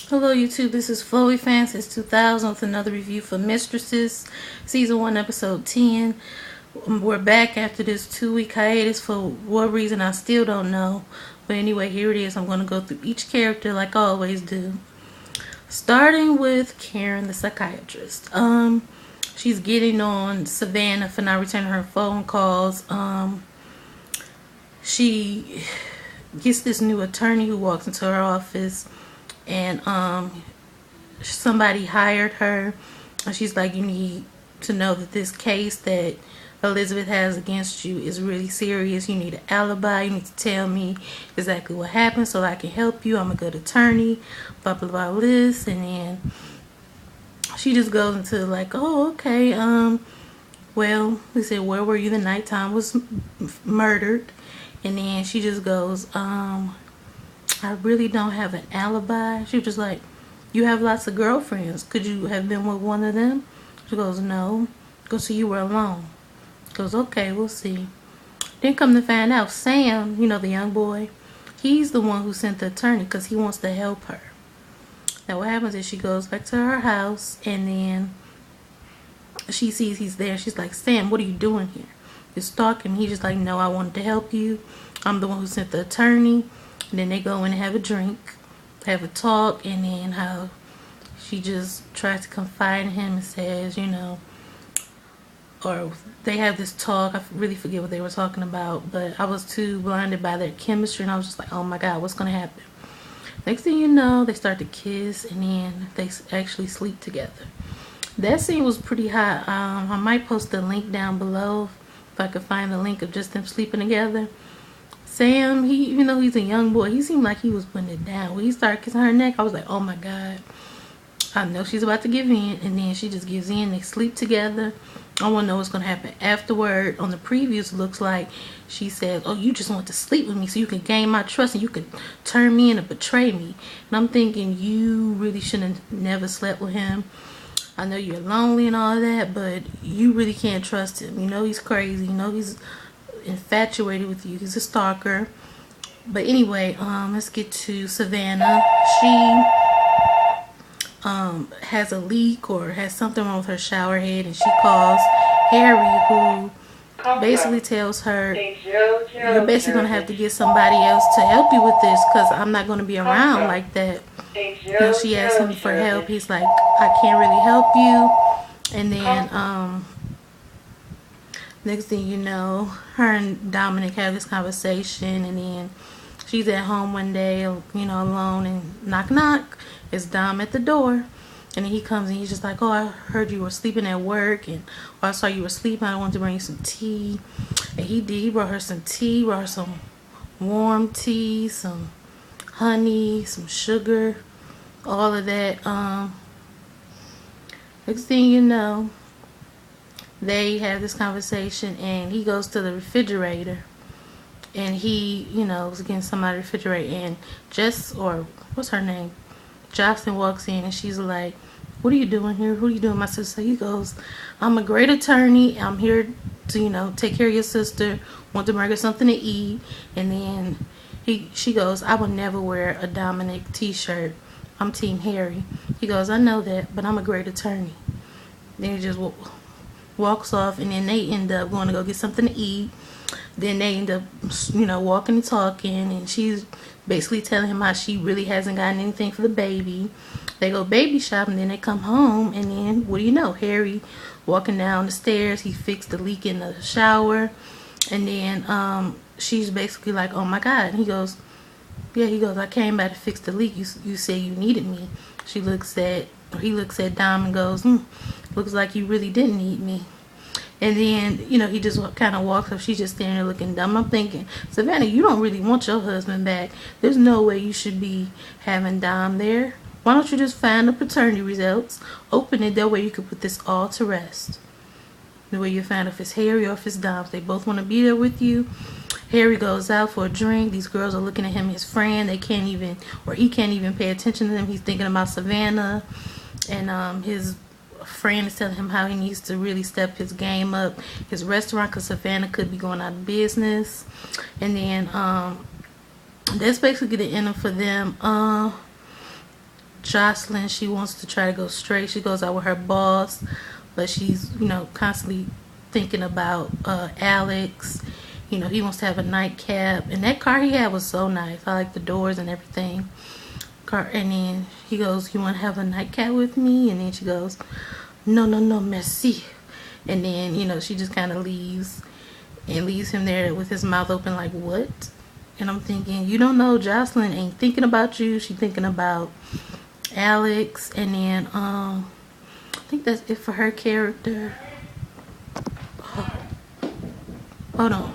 Hello YouTube, this is Flowy Fan since 2000 with another review for Mistresses, Season 1, Episode 10. We're back after this 2-week hiatus for what reason I still don't know. But anyway, here it is. I'm going to go through each character like I always do. Starting with Karen, the psychiatrist. She's getting on Savannah for not returning her phone calls. She gets this new attorney who walks into her office. And somebody hired her, and she's like, you need to know that this case that Elizabeth has against you is really serious. You need an alibi. You need to tell me exactly what happened so I can help you. I'm a good attorney, blah blah blah this. And then she just goes into like, oh okay, well, we said, where were you the night Tom was murdered? And then she just goes, I really don't have an alibi. She was just like, you have lots of girlfriends. Could you have been with one of them? She goes, no. Goes, so you were alone. Goes, okay, we'll see. Then come to find out, Sam, you know, the young boy, he's the one who sent the attorney because he wants to help her. Now what happens is she goes back to her house, and then she sees he's there. She's like, Sam, what are you doing here? You're stalking. He's just like, no, I wanted to help you. I'm the one who sent the attorney. And then they go in and have a drink, have a talk, and then how she just tries to confide in him and says, you know, or they have this talk. I really forget what they were talking about, but I was too blinded by their chemistry, and I was just like, oh my God, what's going to happen? Next thing you know, they start to kiss, and then they actually sleep together. That scene was pretty hot. I might post the link down below if I could find the link of just them sleeping together. Sam, even though he's a young boy, he seemed like he was putting it down. When he started kissing her neck, I was like, oh my God, I know she's about to give in. And then she just gives in. They sleep together. I want to know what's going to happen afterward. On the previews, it looks like she says, oh, you just want to sleep with me so you can gain my trust and you can turn me in and betray me. And I'm thinking, you really shouldn't have never slept with him. I know you're lonely and all that, but you really can't trust him. You know he's crazy. You know he's infatuated with you. He's a stalker. But anyway, let's get to Savannah. She has a leak or has something wrong with her shower head, and she calls Harry, who basically tells her, you're basically going to have to get somebody else to help you with this because I'm not going to be around like that. And she asks him for help. He's like, I can't really help you. And then next thing you know, her and Dominic have this conversation, and then she's at home one day, you know, alone, and knock knock, it's Dom at the door. And then he comes and he's just like, oh, I heard you were sleeping at work, and I saw you were sleeping. I wanted to bring you some tea. And he did. He brought her some tea, brought her some warm tea, some honey, some sugar, all of that. Next thing you know, they have this conversation, and he goes to the refrigerator, and he, you know, was getting something out of the refrigerator, and Jess, or what's her name, Jocelyn, walks in, and she's like, what are you doing here? Who are you doing, my sister? He goes, I'm a great attorney. I'm here to, you know, take care of your sister. Want to bring her something to eat. And then she goes, I would never wear a Dominic t-shirt. I'm Team Harry. He goes, I know that, but I'm a great attorney. Then he just walks off, and then they end up going to go get something to eat. Then they end up, you know, walking and talking, and she's basically telling him how she really hasn't gotten anything for the baby. They go baby shopping, and then they come home, and then what do you know, Harry walking down the stairs, he fixed the leak in the shower. And then she's basically like, oh my God. And he goes, yeah, he goes, I came by to fix the leak. You said you needed me. He looks at Dom and goes, looks like you really didn't need me. And then, you know, he just kind of walks up. She's just standing there looking dumb. I'm thinking, Savannah, you don't really want your husband back. There's no way you should be having Dom there. Why don't you just find the paternity results, open it, that way you could put this all to rest. The way you find if it's Harry or if it's Dom. They both want to be there with you. Harry goes out for a drink. These girls are looking at him, his friend. They can't even, or he can't even pay attention to them. He's thinking about Savannah. And his friend is telling him how he needs to really step his game up, his restaurant, because Savannah could be going out of business. And then that's basically the ending for them. Jocelyn, she wants to try to go straight. She goes out with her boss, but she's, constantly thinking about Alex. He wants to have a nightcap. And that car he had was so nice. I like the doors and everything. And then he goes, you want to have a nightcap with me? And then she goes, no, no, no, merci. And then, she just kind of leaves him there with his mouth open like, what? And I'm thinking, you don't know, Jocelyn ain't thinking about you. She's thinking about Alex. And then I think that's it for her character. Oh, hold on.